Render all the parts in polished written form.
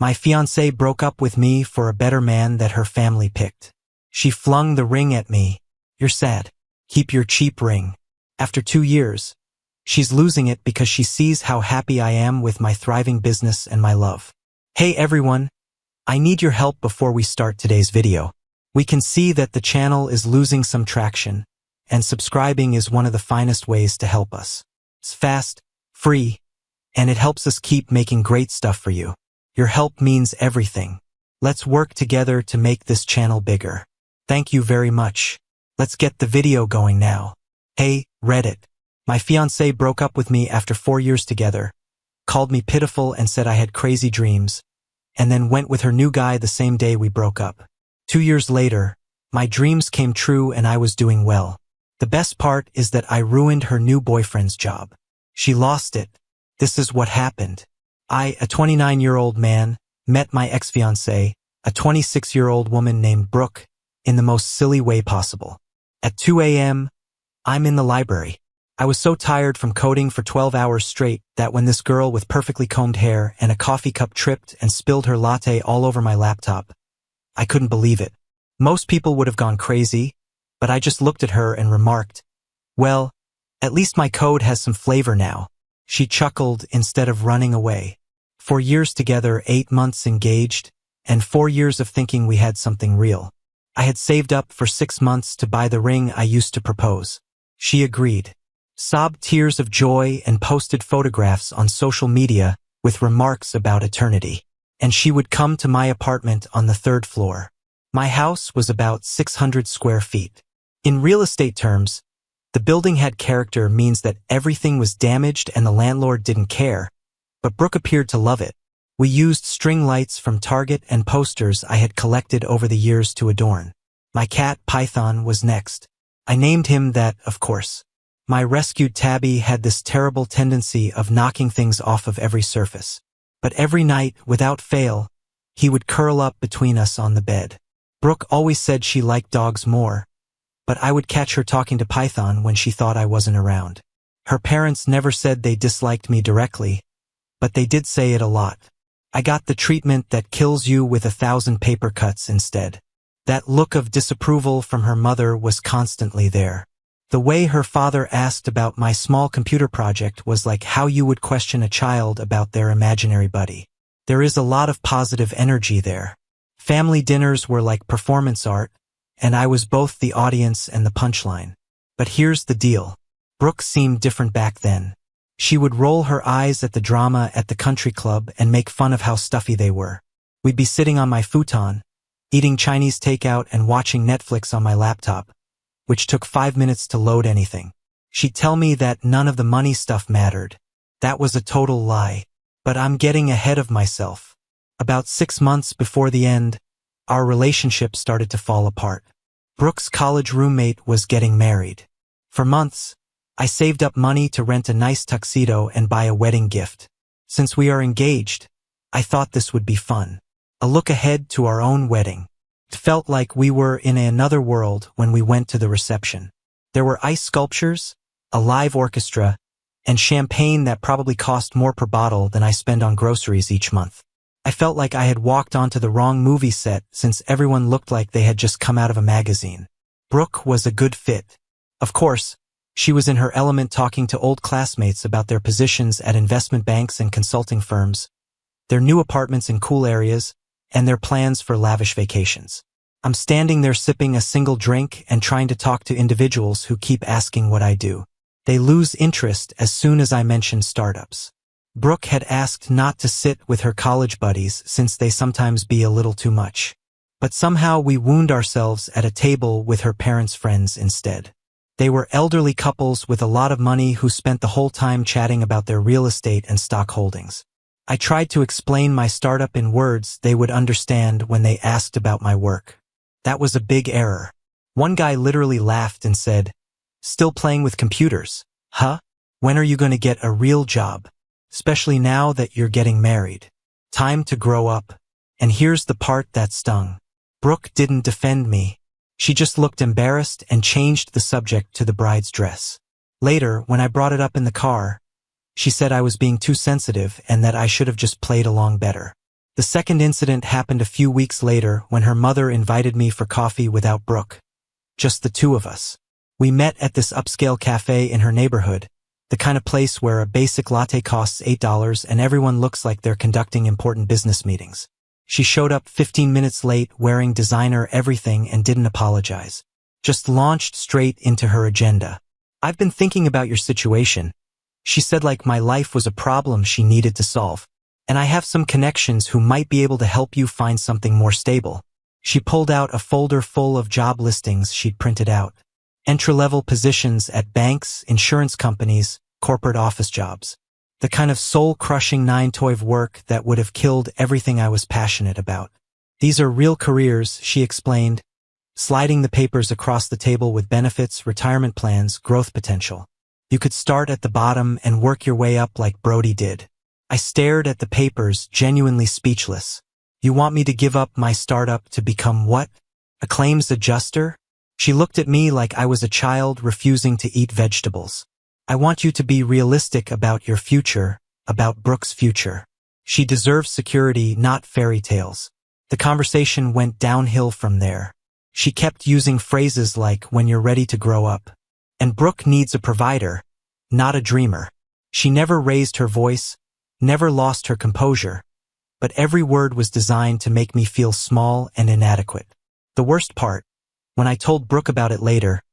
My fiancée broke up with me for a better man that her family picked. She flung the ring at me. You're sad. Keep your cheap ring. After 2 years, she's losing it because she sees how happy I am with my thriving business and my love. Hey everyone, I need your help before we start today's video. We can see that the channel is losing some traction, and subscribing is one of the finest ways to help us. It's fast, free, and it helps us keep making great stuff for you. Your help means everything. Let's work together to make this channel bigger. Thank you very much. Let's get the video going now. Hey, Reddit. My fiancée broke up with me after 4 years together, called me pitiful and said I had crazy dreams, and then went with her new guy the same day we broke up. 2 years later, my dreams came true and I was doing well. The best part is that I ruined her new boyfriend's job. She lost it. This is what happened. I, a 29-year-old man, met my ex-fiancée, a 26-year-old woman named Brooke, in the most silly way possible. At 2 a.m., I'm in the library. I was so tired from coding for 12 hours straight that when this girl with perfectly combed hair and a coffee cup tripped and spilled her latte all over my laptop, I couldn't believe it. Most people would have gone crazy, but I just looked at her and remarked, "Well, at least my code has some flavor now." She chuckled instead of running away. 4 years together, 8 months engaged, and 4 years of thinking we had something real. I had saved up for 6 months to buy the ring I used to propose. She agreed, sobbed tears of joy and posted photographs on social media with remarks about eternity. And she would come to my apartment on the 3rd floor. My house was about 600 square feet. In real estate terms, the building had character means that everything was damaged and the landlord didn't care, but Brooke appeared to love it. We used string lights from Target and posters I had collected over the years to adorn. My cat, Python, was next. I named him that, of course. My rescued tabby had this terrible tendency of knocking things off of every surface. But every night, without fail, he would curl up between us on the bed. Brooke always said she liked dogs more, but I would catch her talking to Python when she thought I wasn't around. Her parents never said they disliked me directly, but they did say it a lot. I got the treatment that kills you with 1,000 paper cuts instead. That look of disapproval from her mother was constantly there. The way her father asked about my small computer project was like how you would question a child about their imaginary buddy. There is a lot of positive energy there. Family dinners were like performance art, and I was both the audience and the punchline. But here's the deal. Brooke seemed different back then. She would roll her eyes at the drama at the country club and make fun of how stuffy they were. We'd be sitting on my futon, eating Chinese takeout and watching Netflix on my laptop, which took 5 minutes to load anything. She'd tell me that none of the money stuff mattered. That was a total lie. But I'm getting ahead of myself. About 6 months before the end, our relationship started to fall apart. Brooke's college roommate was getting married. For months, I saved up money to rent a nice tuxedo and buy a wedding gift. Since we are engaged, I thought this would be fun. A look ahead to our own wedding. It felt like we were in another world when we went to the reception. There were ice sculptures, a live orchestra, and champagne that probably cost more per bottle than I spend on groceries each month. I felt like I had walked onto the wrong movie set since everyone looked like they had just come out of a magazine. Brooke was a good fit. Of course, she was in her element talking to old classmates about their positions at investment banks and consulting firms, their new apartments in cool areas, and their plans for lavish vacations. I'm standing there sipping a single drink and trying to talk to individuals who keep asking what I do. They lose interest as soon as I mention startups. Brooke had asked not to sit with her college buddies since they sometimes be a little too much. But somehow we wound ourselves at a table with her parents' friends instead. They were elderly couples with a lot of money who spent the whole time chatting about their real estate and stock holdings. I tried to explain my startup in words they would understand when they asked about my work. That was a big error. One guy literally laughed and said, "Still playing with computers, huh? When are you going to get a real job? Especially now that you're getting married. Time to grow up." And here's the part that stung. Brooke didn't defend me. She just looked embarrassed and changed the subject to the bride's dress. Later, when I brought it up in the car, she said I was being too sensitive and that I should have just played along better. The second incident happened a few weeks later when her mother invited me for coffee without Brooke. Just the two of us. We met at this upscale cafe in her neighborhood, the kind of place where a basic latte costs $8 and everyone looks like they're conducting important business meetings. She showed up 15 minutes late wearing designer everything and didn't apologize. Just launched straight into her agenda. "I've been thinking about your situation," she said, like my life was a problem she needed to solve. "And I have some connections who might be able to help you find something more stable." She pulled out a folder full of job listings she'd printed out. Entry-level positions at banks, insurance companies, corporate office jobs. The kind of soul-crushing 9-to-5 work that would have killed everything I was passionate about. "These are real careers," she explained, sliding the papers across the table with benefits, retirement plans, growth potential. "You could start at the bottom and work your way up like Brody did." I stared at the papers, genuinely speechless. "You want me to give up my startup to become what? A claims adjuster?" She looked at me like I was a child refusing to eat vegetables. "I want you to be realistic about your future, about Brooke's future. She deserves security, not fairy tales." The conversation went downhill from there. She kept using phrases like, "when you're ready to grow up," and "Brooke needs a provider, not a dreamer." She never raised her voice, never lost her composure, but every word was designed to make me feel small and inadequate. The worst part, when I told Brooke about it later,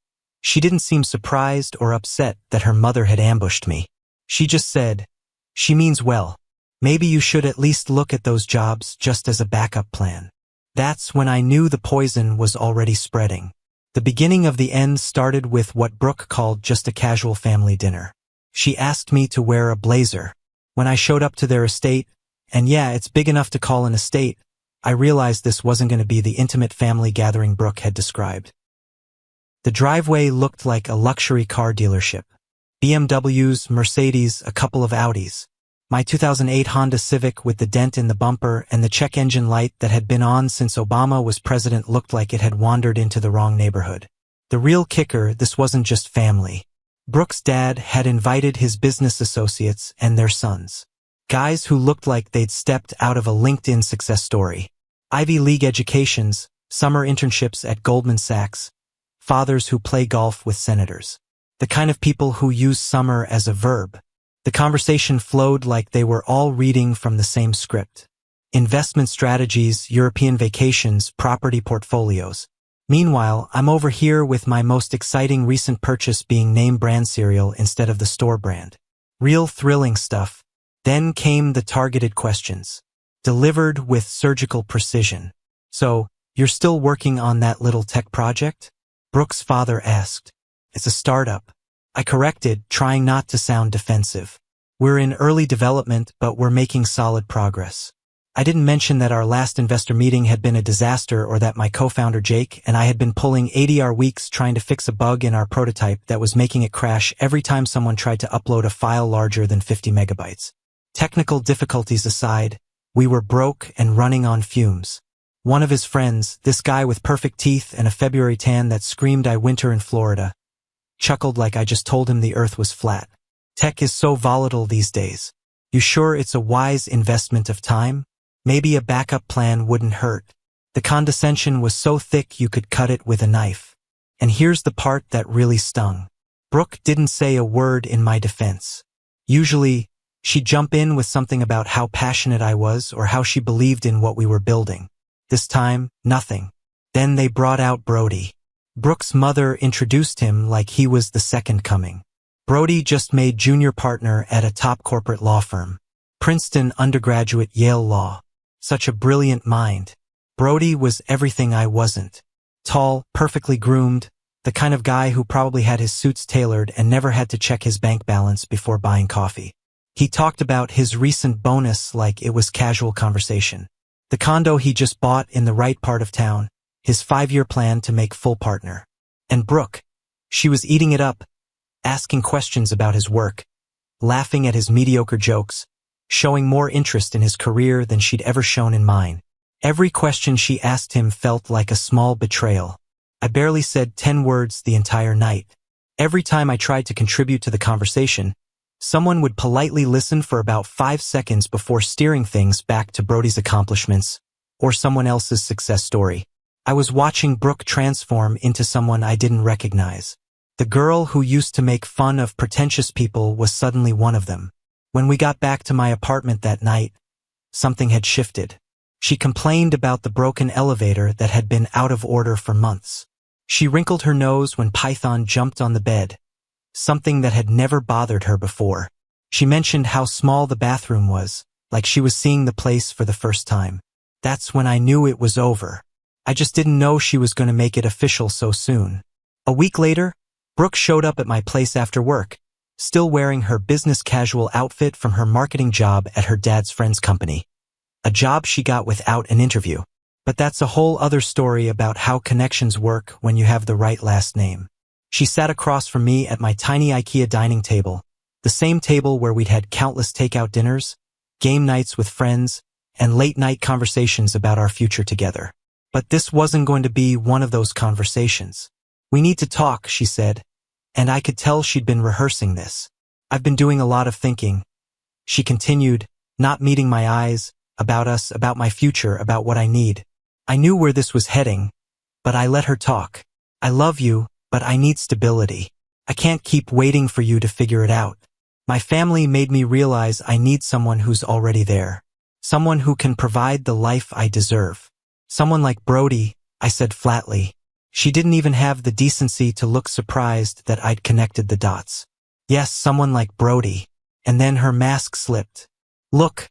she didn't seem surprised or upset that her mother had ambushed me. She just said, "She means well. Maybe you should at least look at those jobs just as a backup plan." That's when I knew the poison was already spreading. The beginning of the end started with what Brooke called just a casual family dinner. She asked me to wear a blazer. When I showed up to their estate, and yeah, it's big enough to call an estate, I realized this wasn't going to be the intimate family gathering Brooke had described. The driveway looked like a luxury car dealership. BMWs, Mercedes, a couple of Audis. My 2008 Honda Civic with the dent in the bumper and the check engine light that had been on since Obama was president looked like it had wandered into the wrong neighborhood. The real kicker, this wasn't just family. Brooke's dad had invited his business associates and their sons. Guys who looked like they'd stepped out of a LinkedIn success story. Ivy League educations, summer internships at Goldman Sachs, fathers who play golf with senators. The kind of people who use summer as a verb. The conversation flowed like they were all reading from the same script. Investment strategies, European vacations, property portfolios. Meanwhile, I'm over here with my most exciting recent purchase being name brand cereal instead of the store brand. Real thrilling stuff. Then came the targeted questions. Delivered with surgical precision. "So, you're still working on that little tech project?" Brooke's father asked. "It's a startup." I corrected, trying not to sound defensive. "We're in early development, but we're making solid progress." I didn't mention that our last investor meeting had been a disaster or that my co-founder Jake and I had been pulling 80-hour weeks trying to fix a bug in our prototype that was making it crash every time someone tried to upload a file larger than 50 megabytes. Technical difficulties aside, we were broke and running on fumes. One of his friends, this guy with perfect teeth and a February tan that screamed "I winter in Florida," chuckled like I just told him the earth was flat. "Tech is so volatile these days. You sure it's a wise investment of time? Maybe a backup plan wouldn't hurt." The condescension was so thick you could cut it with a knife. And here's the part that really stung. Brooke didn't say a word in my defense. Usually, she'd jump in with something about how passionate I was or how she believed in what we were building. This time, nothing. Then they brought out Brody. Brooke's mother introduced him like he was the second coming. Brody just made junior partner at a top corporate law firm. Princeton undergraduate, Yale Law. Such a brilliant mind. Brody was everything I wasn't. Tall, perfectly groomed, the kind of guy who probably had his suits tailored and never had to check his bank balance before buying coffee. He talked about his recent bonus like it was casual conversation. The condo he just bought in the right part of town, his 5-year plan to make full partner. And Brooke, she was eating it up, asking questions about his work, laughing at his mediocre jokes, showing more interest in his career than she'd ever shown in mine. Every question she asked him felt like a small betrayal. I barely said 10 words the entire night. Every time I tried to contribute to the conversation, Someone would politely listen for about 5 seconds before steering things back to Brody's accomplishments or someone else's success story. I was watching Brooke transform into someone I didn't recognize. The girl who used to make fun of pretentious people was suddenly one of them. When we got back to my apartment that night, something had shifted. She complained about the broken elevator that had been out of order for months. She wrinkled her nose when Python jumped on the bed, something that had never bothered her before. She mentioned how small the bathroom was, like she was seeing the place for the first time. That's when I knew it was over. I just didn't know she was going to make it official so soon. A week later, Brooke showed up at my place after work, still wearing her business casual outfit from her marketing job at her dad's friend's company. A job she got without an interview. But that's a whole other story about how connections work when you have the right last name. She sat across from me at my tiny IKEA dining table, the same table where we'd had countless takeout dinners, game nights with friends, and late-night conversations about our future together. But this wasn't going to be one of those conversations. "We need to talk," she said, and I could tell she'd been rehearsing this. "I've been doing a lot of thinking," she continued, not meeting my eyes, about us, about my future, about what I need. I knew where this was heading, but I let her talk. "I love you, but I need stability. I can't keep waiting for you to figure it out. My family made me realize I need someone who's already there. Someone who can provide the life I deserve. Someone like Brody," I said flatly. She didn't even have the decency to look surprised that I'd connected the dots. "Yes, someone like Brody." And then her mask slipped. "Look,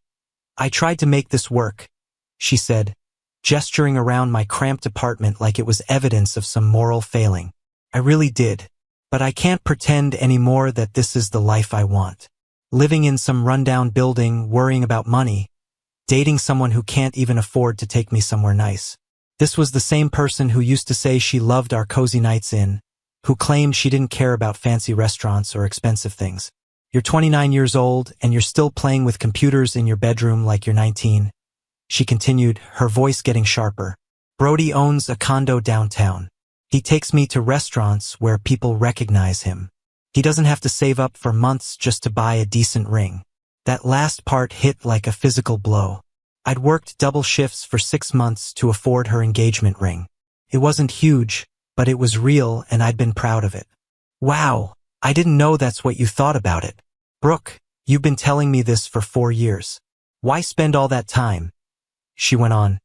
I tried to make this work," she said, gesturing around my cramped apartment like it was evidence of some moral failing. "I really did. But I can't pretend anymore that this is the life I want. Living in some rundown building, worrying about money, dating someone who can't even afford to take me somewhere nice." This was the same person who used to say she loved our cozy nights in, who claimed she didn't care about fancy restaurants or expensive things. "You're 29 years old and you're still playing with computers in your bedroom like you're 19, she continued, her voice getting sharper. "Brody owns a condo downtown. He takes me to restaurants where people recognize him. He doesn't have to save up for months just to buy a decent ring." That last part hit like a physical blow. I'd worked double shifts for 6 months to afford her engagement ring. It wasn't huge, but it was real and I'd been proud of it. "Wow, I didn't know that's what you thought about it. Brooke, you've been telling me this for 4 years. Why spend all that time?" she went on.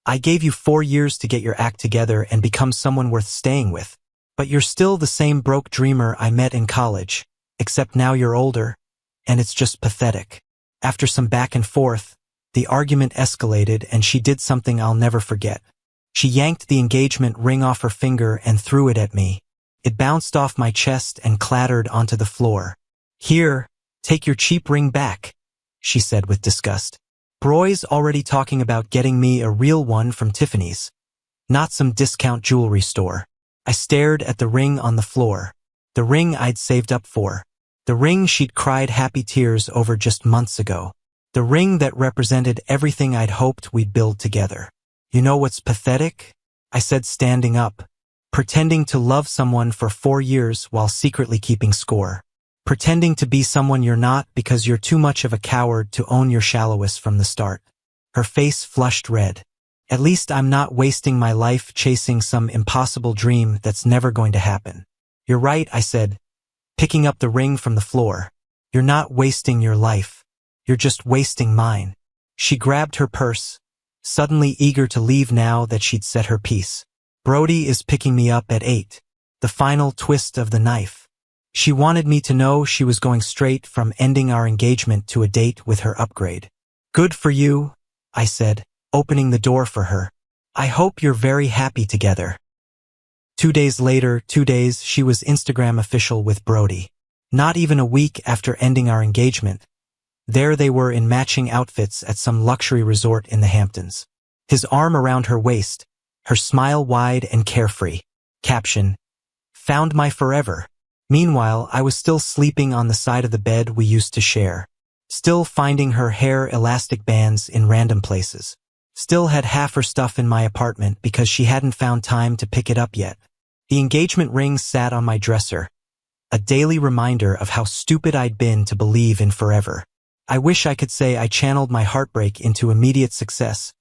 "I gave you 4 years to get your act together and become someone worth staying with. But you're still the same broke dreamer I met in college, except now you're older, and it's just pathetic." After some back and forth, the argument escalated and she did something I'll never forget. She yanked the engagement ring off her finger and threw it at me. It bounced off my chest and clattered onto the floor. "Here, take your cheap ring back," she said with disgust. "Broy's already talking about getting me a real one from Tiffany's, not some discount jewelry store." I stared at the ring on the floor. The ring I'd saved up for. The ring she'd cried happy tears over just months ago. The ring that represented everything I'd hoped we'd build together. "You know what's pathetic?" I said, standing up. "Pretending to love someone for 4 years while secretly keeping score. Pretending to be someone you're not because you're too much of a coward to own your shallowness from the start." Her face flushed red. "At least I'm not wasting my life chasing some impossible dream that's never going to happen." "You're right," I said, picking up the ring from the floor. "You're not wasting your life. You're just wasting mine." She grabbed her purse, suddenly eager to leave now that she'd said her piece. "Brody is picking me up at 8. The final twist of the knife." She wanted me to know she was going straight from ending our engagement to a date with her upgrade. "Good for you," I said, opening the door for her. "I hope you're very happy together." 2 days later, she was Instagram official with Brody. Not even a week after ending our engagement, there they were in matching outfits at some luxury resort in the Hamptons. His arm around her waist, her smile wide and carefree. Caption: "Found my forever." Meanwhile, I was still sleeping on the side of the bed we used to share. Still finding her hair elastic bands in random places. Still had half her stuff in my apartment because she hadn't found time to pick it up yet. The engagement ring sat on my dresser, a daily reminder of how stupid I'd been to believe in forever. I wish I could say I channeled my heartbreak into immediate success,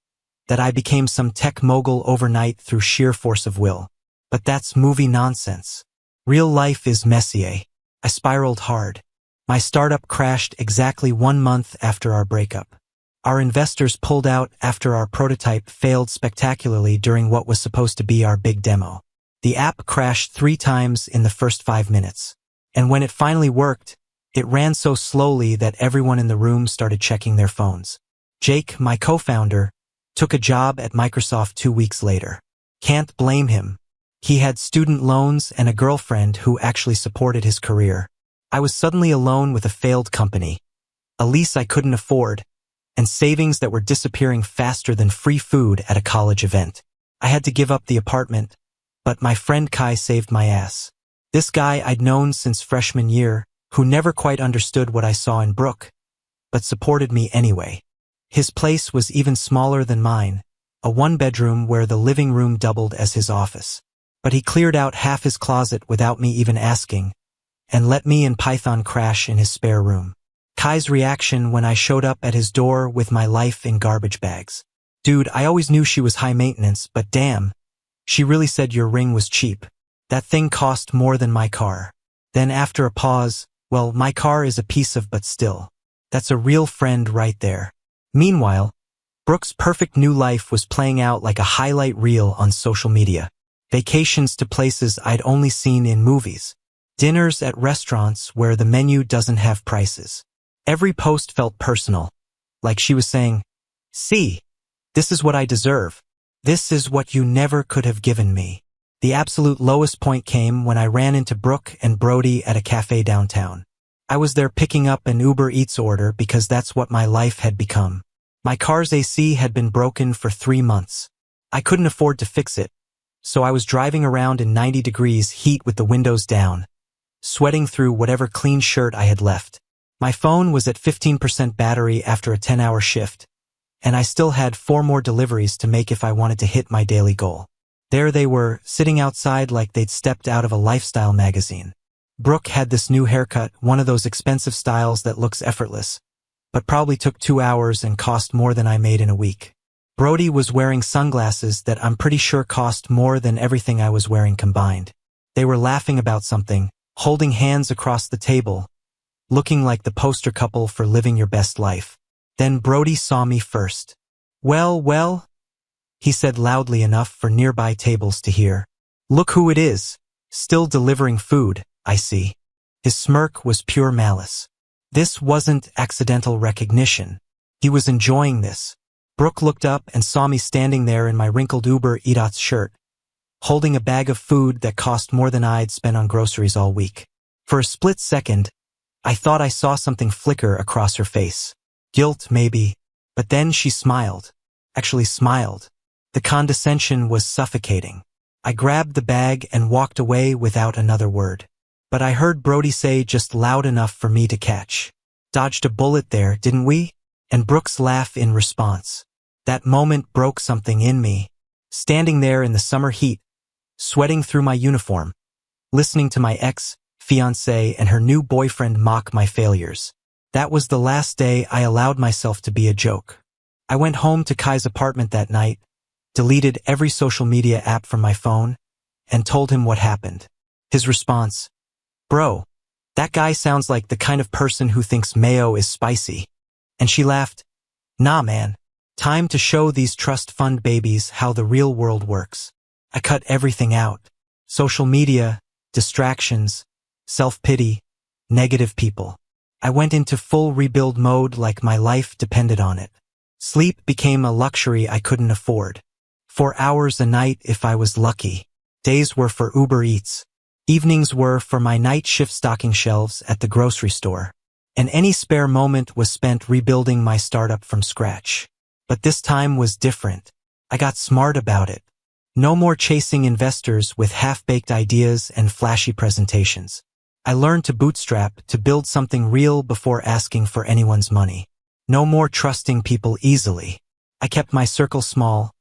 that I became some tech mogul overnight through sheer force of will. But that's movie nonsense. Real life is messy. I spiraled hard. My startup crashed exactly 1 month after our breakup. Our investors pulled out after our prototype failed spectacularly during what was supposed to be our big demo. The app crashed 3 times in the first 5 minutes. And when it finally worked, it ran so slowly that everyone in the room started checking their phones. Jake, my co-founder, took a job at Microsoft 2 weeks later. Can't blame him. He had student loans and a girlfriend who actually supported his career. I was suddenly alone with a failed company, a lease I couldn't afford, and savings that were disappearing faster than free food at a college event. I had to give up the apartment, but my friend Kai saved my ass. This guy I'd known since freshman year, who never quite understood what I saw in Brooke, but supported me anyway. His place was even smaller than mine, a 1-bedroom where the living room doubled as his office. But he cleared out half his closet without me even asking, and let me and Python crash in his spare room. Kai's reaction when I showed up at his door with my life in garbage bags. Dude, I always knew she was high maintenance, but damn, she really said your ring was cheap. That thing cost more than my car. Then after a pause, well, my car is a piece of but still. That's a real friend right there. Meanwhile, Brooke's perfect new life was playing out like a highlight reel on social media. Vacations to places I'd only seen in movies. Dinners at restaurants where the menu doesn't have prices. Every post felt personal, like she was saying, "See, this is what I deserve. This is what you never could have given me." The absolute lowest point came when I ran into Brooke and Brody at a cafe downtown. I was there picking up an Uber Eats order because that's what my life had become. My car's AC had been broken for 3 months. I couldn't afford to fix it, so I was driving around in 90 degrees heat with the windows down, sweating through whatever clean shirt I had left. My phone was at 15% battery after a 10-hour shift, and I still had 4 more deliveries to make if I wanted to hit my daily goal. There they were, sitting outside like they'd stepped out of a lifestyle magazine. Brooke had this new haircut, one of those expensive styles that looks effortless, but probably took 2 hours and cost more than I made in a week. Brody was wearing sunglasses that I'm pretty sure cost more than everything I was wearing combined. They were laughing about something, holding hands across the table, looking like the poster couple for living your best life. Then Brody saw me first. Well, he said loudly enough for nearby tables to hear. "Look who it is, still delivering food, I see." His smirk was pure malice. This wasn't accidental recognition. He was enjoying this. Brooke looked up and saw me standing there in my wrinkled Uber Eats shirt, holding a bag of food that cost more than I'd spent on groceries all week. For a split second, I thought I saw something flicker across her face. Guilt, maybe. But then she smiled. Actually smiled. The condescension was suffocating. I grabbed the bag and walked away without another word. But I heard Brody say just loud enough for me to catch. "Dodged a bullet there, didn't we?" And Brooke's laugh in response. That moment broke something in me. Standing there in the summer heat, sweating through my uniform, listening to my Fiancée and her new boyfriend mock my failures. That was the last day I allowed myself to be a joke. I went home to Kai's apartment that night, deleted every social media app from my phone, and told him what happened. His response, "Bro, that guy sounds like the kind of person who thinks mayo is spicy." And she laughed, "Nah, man. Time to show these trust fund babies how the real world works." I cut everything out. Social media, distractions, self-pity, negative people. I went into full rebuild mode like my life depended on it. Sleep became a luxury I couldn't afford. 4 hours a night if I was lucky. Days were for Uber Eats. Evenings were for my night shift stocking shelves at the grocery store. And any spare moment was spent rebuilding my startup from scratch. But this time was different. I got smart about it. No more chasing investors with half-baked ideas and flashy presentations. I learned to bootstrap, to build something real before asking for anyone's money. No more trusting people easily. I kept my circle small,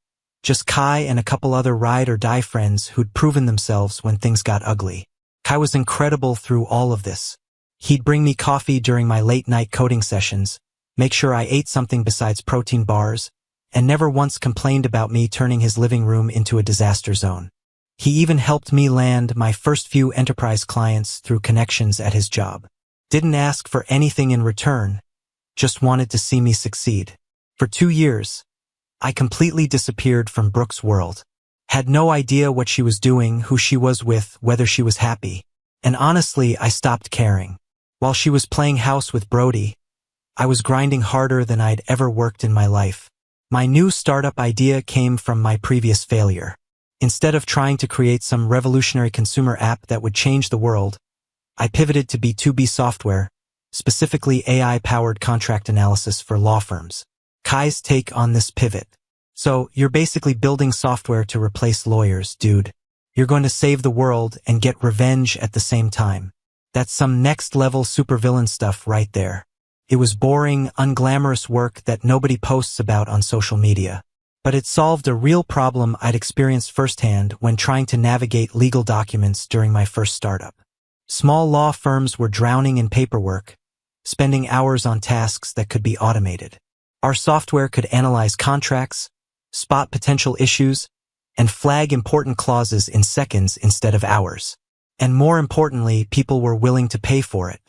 just Kai and a couple other ride-or-die friends who'd proven themselves when things got ugly. Kai was incredible through all of this. He'd bring me coffee during my late-night coding sessions, make sure I ate something besides protein bars, and never once complained about me turning his living room into a disaster zone. He even helped me land my first few enterprise clients through connections at his job. Didn't ask for anything in return, just wanted to see me succeed. For 2 years, I completely disappeared from Brooke's world. Had no idea what she was doing, who she was with, whether she was happy. And honestly, I stopped caring. While she was playing house with Brody, I was grinding harder than I'd ever worked in my life. My new startup idea came from my previous failure. Instead of trying to create some revolutionary consumer app that would change the world, I pivoted to B2B software, specifically AI-powered contract analysis for law firms. Kai's take on this pivot. So, you're basically building software to replace lawyers, dude. You're going to save the world and get revenge at the same time. That's some next-level supervillain stuff right there. It was boring, unglamorous work that nobody posts about on social media. But it solved a real problem I'd experienced firsthand when trying to navigate legal documents during my first startup. Small law firms were drowning in paperwork, spending hours on tasks that could be automated. Our software could analyze contracts, spot potential issues, and flag important clauses in seconds instead of hours. And more importantly, people were willing to pay for it.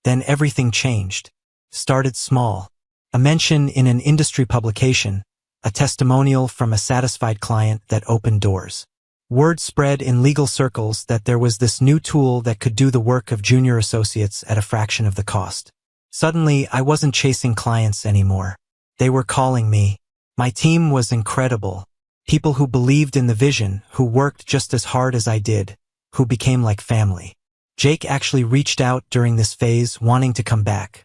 Then everything changed. Started small. A mention in an industry publication, a testimonial from a satisfied client that opened doors. Word spread in legal circles that there was this new tool that could do the work of junior associates at a fraction of the cost. Suddenly, I wasn't chasing clients anymore. They were calling me. My team was incredible. People who believed in the vision, who worked just as hard as I did, who became like family. Jake actually reached out during this phase, wanting to come back.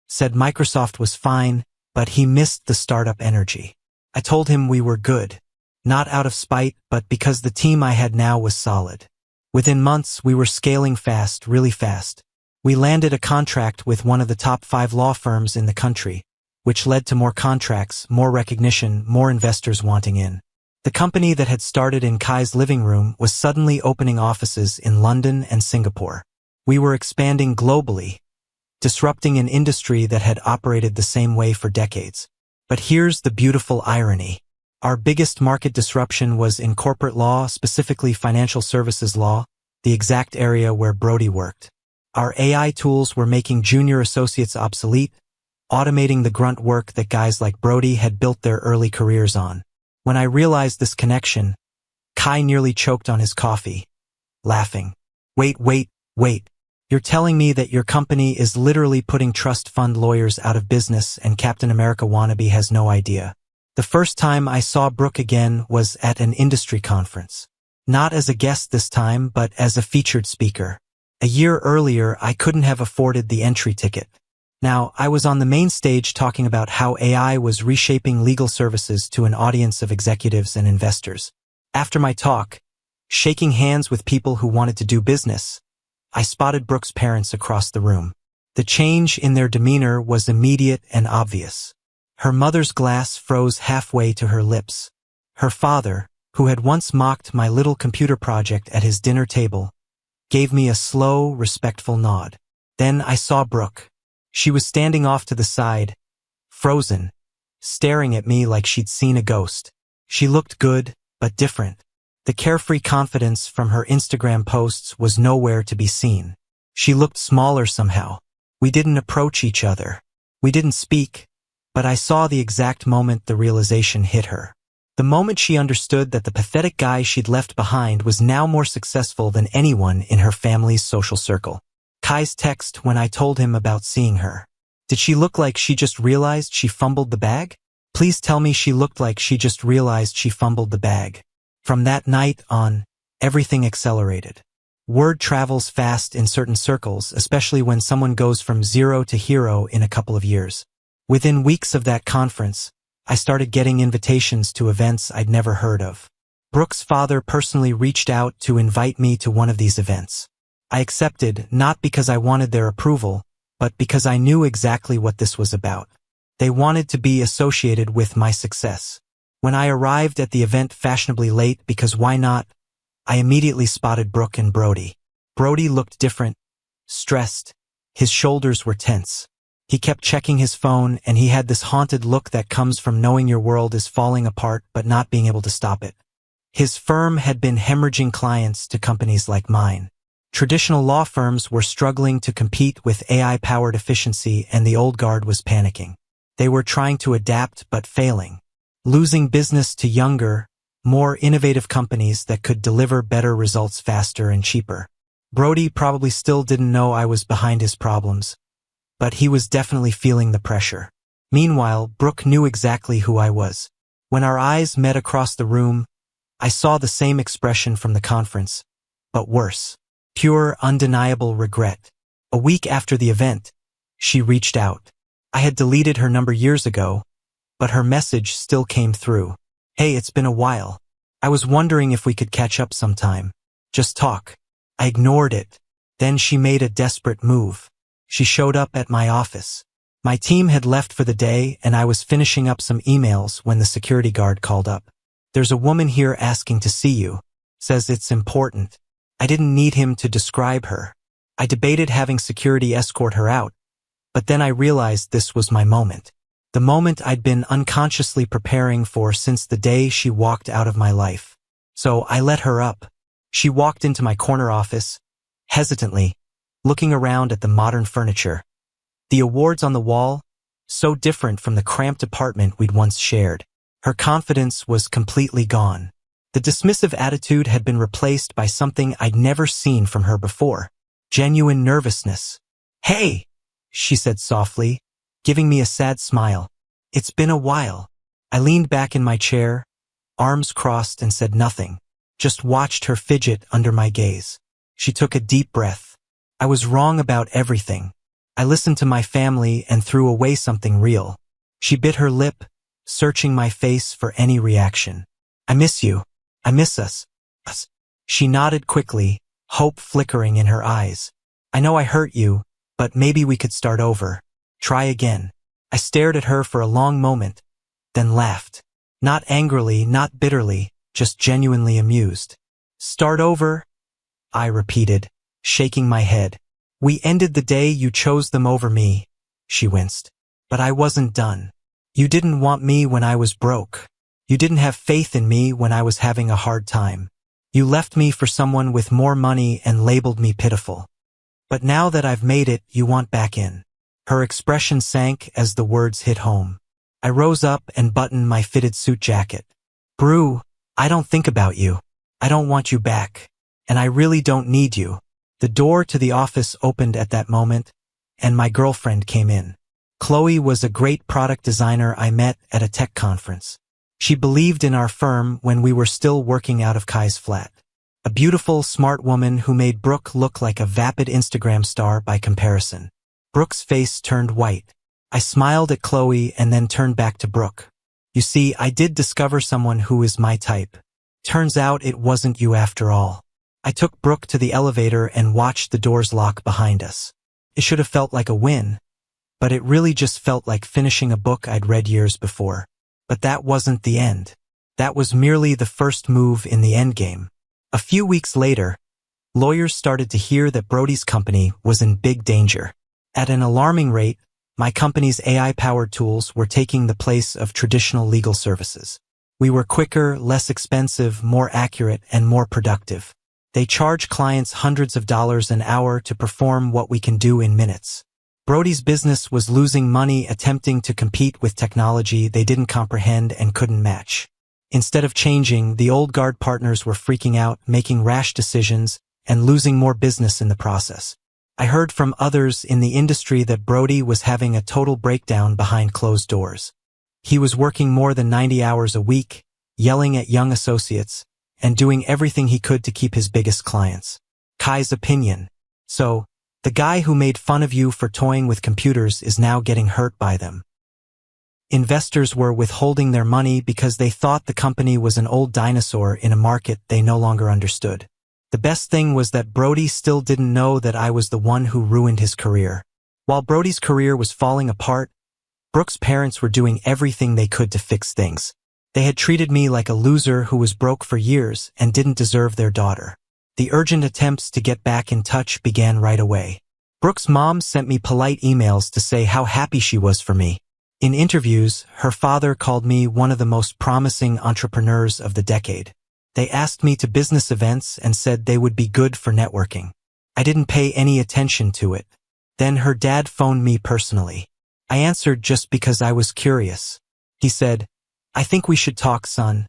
Said Microsoft was fine, but he missed the startup energy. I told him we were good. Not out of spite, but because the team I had now was solid. Within months, we were scaling fast, really fast. We landed a contract with one of the top 5 law firms in the country, which led to more contracts, more recognition, more investors wanting in. The company that had started in Kai's living room was suddenly opening offices in London and Singapore. We were expanding globally, disrupting an industry that had operated the same way for decades. But here's the beautiful irony. Our biggest market disruption was in corporate law, specifically financial services law, the exact area where Brody worked. Our AI tools were making junior associates obsolete, automating the grunt work that guys like Brody had built their early careers on. When I realized this connection, Kai nearly choked on his coffee, laughing. Wait. You're telling me that your company is literally putting trust fund lawyers out of business and Captain America wannabe has no idea. The first time I saw Brooke again was at an industry conference. Not as a guest this time, but as a featured speaker. A year earlier, I couldn't have afforded the entry ticket. Now, I was on the main stage talking about how AI was reshaping legal services to an audience of executives and investors. After my talk, shaking hands with people who wanted to do business, I spotted Brooke's parents across the room. The change in their demeanor was immediate and obvious. Her mother's glass froze halfway to her lips. Her father, who had once mocked my little computer project at his dinner table, gave me a slow, respectful nod. Then I saw Brooke. She was standing off to the side, frozen, staring at me like she'd seen a ghost. She looked good, but different. The carefree confidence from her Instagram posts was nowhere to be seen. She looked smaller somehow. We didn't approach each other. We didn't speak, but I saw the exact moment the realization hit her. The moment she understood that the pathetic guy she'd left behind was now more successful than anyone in her family's social circle. Kai's text when I told him about seeing her. Did she look like she just realized she fumbled the bag? Please tell me she looked like she just realized she fumbled the bag. From that night on, everything accelerated. Word travels fast in certain circles, especially when someone goes from zero to hero in a couple of years. Within weeks of that conference, I started getting invitations to events I'd never heard of. Brooke's father personally reached out to invite me to one of these events. I accepted, not because I wanted their approval, but because I knew exactly what this was about. They wanted to be associated with my success. When I arrived at the event fashionably late because why not, I immediately spotted Brooke and Brody. Brody looked different, stressed. His shoulders were tense. He kept checking his phone, and he had this haunted look that comes from knowing your world is falling apart but not being able to stop it. His firm had been hemorrhaging clients to companies like mine. Traditional law firms were struggling to compete with AI-powered efficiency, and the old guard was panicking. They were trying to adapt but failing, losing business to younger, more innovative companies that could deliver better results faster and cheaper. Brody probably still didn't know I was behind his problems, but he was definitely feeling the pressure. Meanwhile, Brooke knew exactly who I was. When our eyes met across the room, I saw the same expression from the conference, but worse. Pure, undeniable regret. A week after the event, she reached out. I had deleted her number years ago, but her message still came through. Hey, it's been a while. I was wondering if we could catch up sometime. Just talk. I ignored it. Then she made a desperate move. She showed up at my office. My team had left for the day, and I was finishing up some emails when the security guard called up. There's a woman here asking to see you. Says it's important. I didn't need him to describe her. I debated having security escort her out, but then I realized this was my moment. The moment I'd been unconsciously preparing for since the day she walked out of my life. So I let her up. She walked into my corner office, hesitantly, looking around at the modern furniture. The awards on the wall, so different from the cramped apartment we'd once shared. Her confidence was completely gone. The dismissive attitude had been replaced by something I'd never seen from her before. Genuine nervousness. Hey, she said softly, giving me a sad smile. It's been a while. I leaned back in my chair, arms crossed, and said nothing. Just watched her fidget under my gaze. She took a deep breath. I was wrong about everything. I listened to my family and threw away something real. She bit her lip, searching my face for any reaction. I miss you. I miss us. She nodded quickly, hope flickering in her eyes. I know I hurt you, but maybe we could start over. Try again. I stared at her for a long moment, then laughed. Not angrily, not bitterly, just genuinely amused. Start over? I repeated, shaking my head. We ended the day you chose them over me, she winced. But I wasn't done. You didn't want me when I was broke. You didn't have faith in me when I was having a hard time. You left me for someone with more money and labeled me pitiful. But now that I've made it, you want back in. Her expression sank as the words hit home. I rose up and buttoned my fitted suit jacket. Brew, I don't think about you. I don't want you back. And I really don't need you. The door to the office opened at that moment, and my girlfriend came in. Chloe was a great product designer I met at a tech conference. She believed in our firm when we were still working out of Kai's flat. A beautiful, smart woman who made Brooke look like a vapid Instagram star by comparison. Brooke's face turned white. I smiled at Chloe and then turned back to Brooke. You see, I did discover someone who is my type. Turns out it wasn't you after all. I took Brooke to the elevator and watched the doors lock behind us. It should have felt like a win, but it really just felt like finishing a book I'd read years before. But that wasn't the end. That was merely the first move in the endgame. A few weeks later, lawyers started to hear that Brody's company was in big danger. At an alarming rate, my company's AI-powered tools were taking the place of traditional legal services. We were quicker, less expensive, more accurate, and more productive. They charge clients hundreds of dollars an hour to perform what we can do in minutes. Brody's business was losing money attempting to compete with technology they didn't comprehend and couldn't match. Instead of changing, the old guard partners were freaking out, making rash decisions, and losing more business in the process. I heard from others in the industry that Brody was having a total breakdown behind closed doors. He was working more than 90 hours a week, yelling at young associates, and doing everything he could to keep his biggest clients. Kai's opinion. So, the guy who made fun of you for toying with computers is now getting hurt by them. Investors were withholding their money because they thought the company was an old dinosaur in a market they no longer understood. The best thing was that Brody still didn't know that I was the one who ruined his career. While Brody's career was falling apart, Brooke's parents were doing everything they could to fix things. They had treated me like a loser who was broke for years and didn't deserve their daughter. The urgent attempts to get back in touch began right away. Brooke's mom sent me polite emails to say how happy she was for me. In interviews, her father called me one of the most promising entrepreneurs of the decade. They asked me to business events and said they would be good for networking. I didn't pay any attention to it. Then her dad phoned me personally. I answered just because I was curious. He said, "I think we should talk, son,"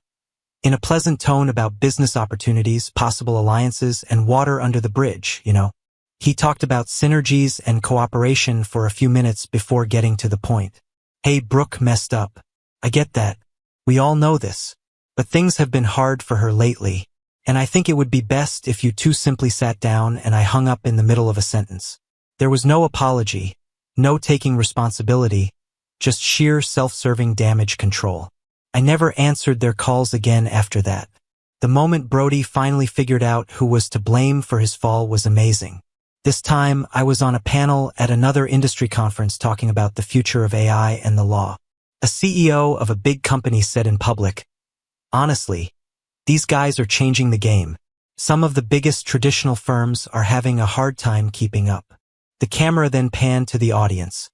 in a pleasant tone about business opportunities, possible alliances, and water under the bridge, you know. He talked about synergies and cooperation for a few minutes before getting to the point. "Hey, Brooke messed up. I get that. We all know this. But things have been hard for her lately, and I think it would be best if you two simply sat down." And I hung up in the middle of a sentence. There was no apology, no taking responsibility, just sheer self-serving damage control. I never answered their calls again after that. The moment Brody finally figured out who was to blame for his fall was amazing. This time, I was on a panel at another industry conference talking about the future of AI and the law. A CEO of a big company said in public, "Honestly, these guys are changing the game. Some of the biggest traditional firms are having a hard time keeping up." The camera then panned to the audience,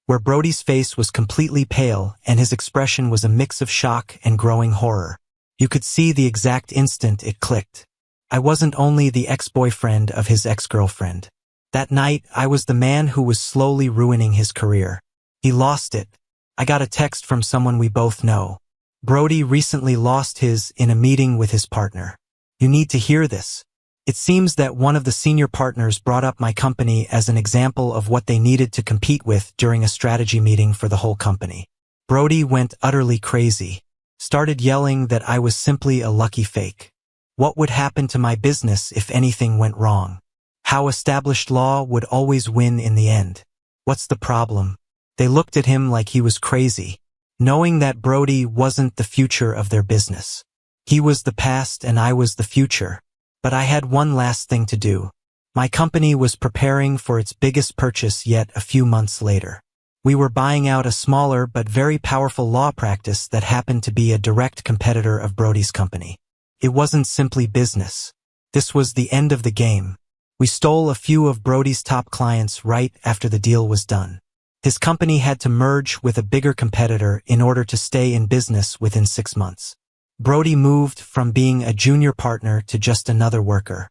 where Brody's face was completely pale and his expression was a mix of shock and growing horror. You could see the exact instant it clicked. I wasn't only the ex-boyfriend of his ex-girlfriend. That night, I was the man who was slowly ruining his career. He lost it. I got a text from someone we both know. Brody recently lost his in a meeting with his partner. You need to hear this. It seems that one of the senior partners brought up my company as an example of what they needed to compete with during a strategy meeting for the whole company. Brody went utterly crazy, started yelling that I was simply a lucky fake. What would happen to my business if anything went wrong? How established law would always win in the end. What's the problem? They looked at him like he was crazy, knowing that Brody wasn't the future of their business. He was the past and I was the future. But I had one last thing to do. My company was preparing for its biggest purchase yet a few months later. We were buying out a smaller but very powerful law practice that happened to be a direct competitor of Brody's company. It wasn't simply business. This was the end of the game. We stole a few of Brody's top clients right after the deal was done. His company had to merge with a bigger competitor in order to stay in business within 6 months. Brody moved from being a junior partner to just another worker.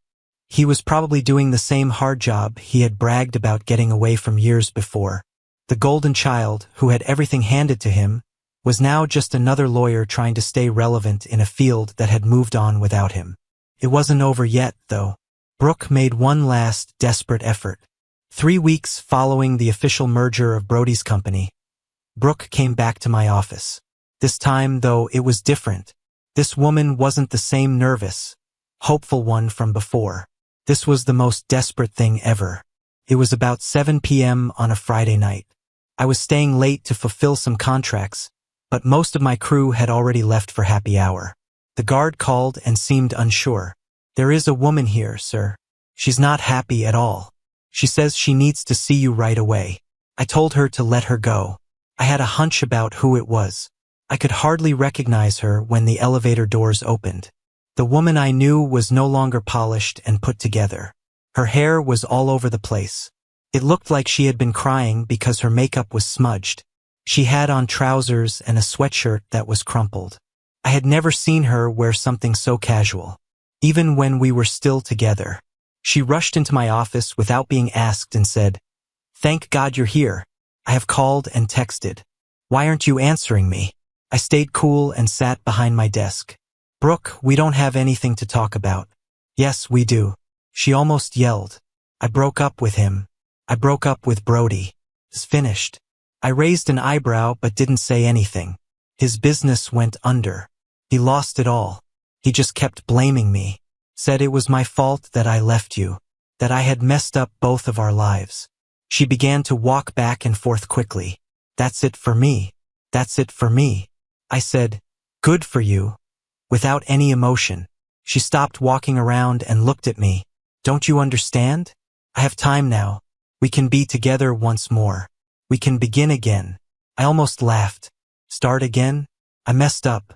He was probably doing the same hard job he had bragged about getting away from years before. The golden child, who had everything handed to him, was now just another lawyer trying to stay relevant in a field that had moved on without him. It wasn't over yet, though. Brooke made one last, desperate effort. 3 weeks following the official merger of Brody's company, Brooke came back to my office. This time, though, it was different. This woman wasn't the same nervous, hopeful one from before. This was the most desperate thing ever. It was about 7 p.m. on a Friday night. I was staying late to fulfill some contracts, but most of my crew had already left for happy hour. The guard called and seemed unsure. "There is a woman here, sir. She's not happy at all. She says she needs to see you right away." I told her to let her go. I had a hunch about who it was. I could hardly recognize her when the elevator doors opened. The woman I knew was no longer polished and put together. Her hair was all over the place. It looked like she had been crying because her makeup was smudged. She had on trousers and a sweatshirt that was crumpled. I had never seen her wear something so casual, even when we were still together. She rushed into my office without being asked and said, "Thank God you're here. I have called and texted. Why aren't you answering me?" I stayed cool and sat behind my desk. "Brooke, we don't have anything to talk about." "Yes, we do," she almost yelled. "I broke up with him. I broke up with Brody. It's finished." I raised an eyebrow but didn't say anything. His business went under. He lost it all. He just kept blaming me. Said it was my fault that I left you, that I had messed up both of our lives. She began to walk back and forth quickly. "That's it for me. That's it for me." I said, "Good for you," without any emotion. She stopped walking around and looked at me. "Don't you understand? I have time now. We can be together once more. We can begin again." I almost laughed. Start again? I messed up.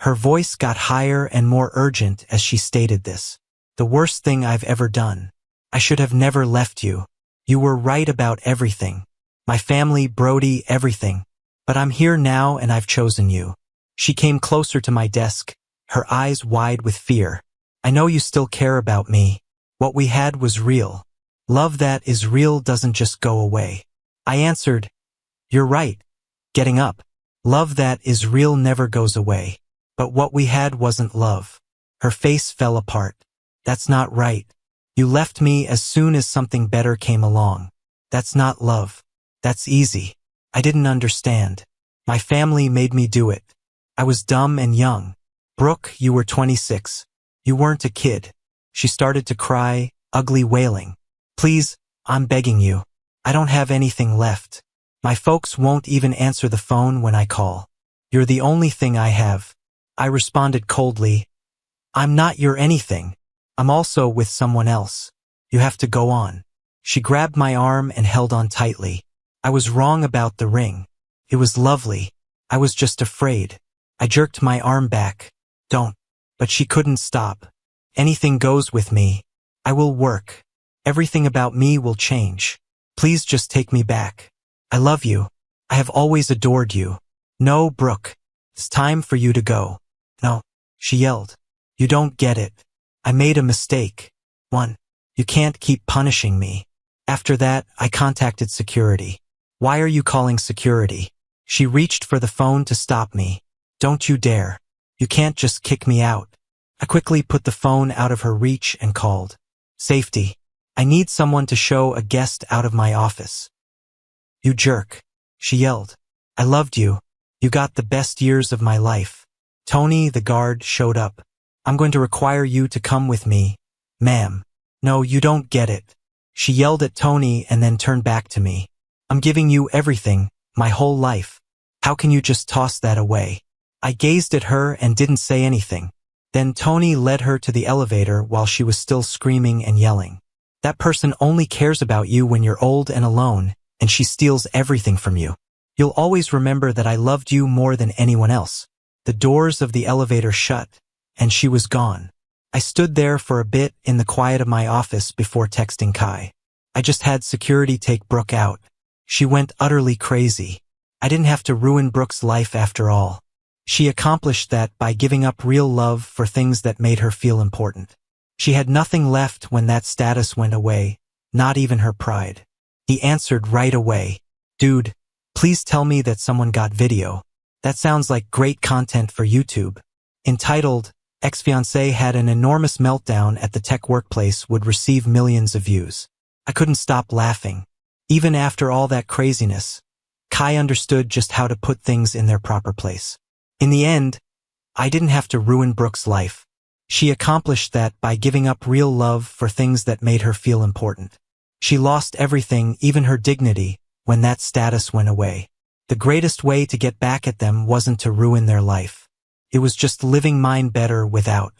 Her voice got higher and more urgent as she stated this. The worst thing I've ever done. I should have never left you. You were right about everything. My family, Brody, everything. But I'm here now and I've chosen you. She came closer to my desk, her eyes wide with fear. I know you still care about me. What we had was real. Love that is real doesn't just go away. I answered, you're right. Getting up. Love that is real never goes away. But what we had wasn't love. Her face fell apart. That's not right. You left me as soon as something better came along. That's not love. That's easy. I didn't understand. My family made me do it. I was dumb and young. Brooke, you were 26. You weren't a kid. She started to cry, ugly wailing. Please, I'm begging you. I don't have anything left. My folks won't even answer the phone when I call. You're the only thing I have. I responded coldly. I'm not your anything. I'm also with someone else. You have to go on. She grabbed my arm and held on tightly. I was wrong about the ring. It was lovely. I was just afraid. I jerked my arm back. Don't. But she couldn't stop. Anything goes with me. I will work. Everything about me will change. Please just take me back. I love you. I have always adored you. No, Brooke. It's time for you to go. No, she yelled. You don't get it. I made a mistake. One. You can't keep punishing me. After that, I contacted security. Why are you calling security? She reached for the phone to stop me. Don't you dare. You can't just kick me out. I quickly put the phone out of her reach and called. Safety. I need someone to show a guest out of my office. You jerk. She yelled. I loved you. You got the best years of my life. Tony, the guard, showed up. I'm going to require you to come with me. Ma'am. No, you don't get it. She yelled at Tony and then turned back to me. I'm giving you everything, my whole life. How can you just toss that away? I gazed at her and didn't say anything. Then Tony led her to the elevator while she was still screaming and yelling. That person only cares about you when you're old and alone, and she steals everything from you. You'll always remember that I loved you more than anyone else. The doors of the elevator shut, and she was gone. I stood there for a bit in the quiet of my office before texting Kai. I just had security take Brooke out. She went utterly crazy. I didn't have to ruin Brooke's life after all. She accomplished that by giving up real love for things that made her feel important. She had nothing left when that status went away, not even her pride. He answered right away. Dude, please tell me that someone got video. That sounds like great content for YouTube. Entitled, Ex-Fiancée had an enormous meltdown at the tech workplace would receive millions of views. I couldn't stop laughing. Even after all that craziness, Kai understood just how to put things in their proper place. In the end, I didn't have to ruin Brooke's life. She accomplished that by giving up real love for things that made her feel important. She lost everything, even her dignity, when that status went away. The greatest way to get back at them wasn't to ruin their life. It was just living mine better without.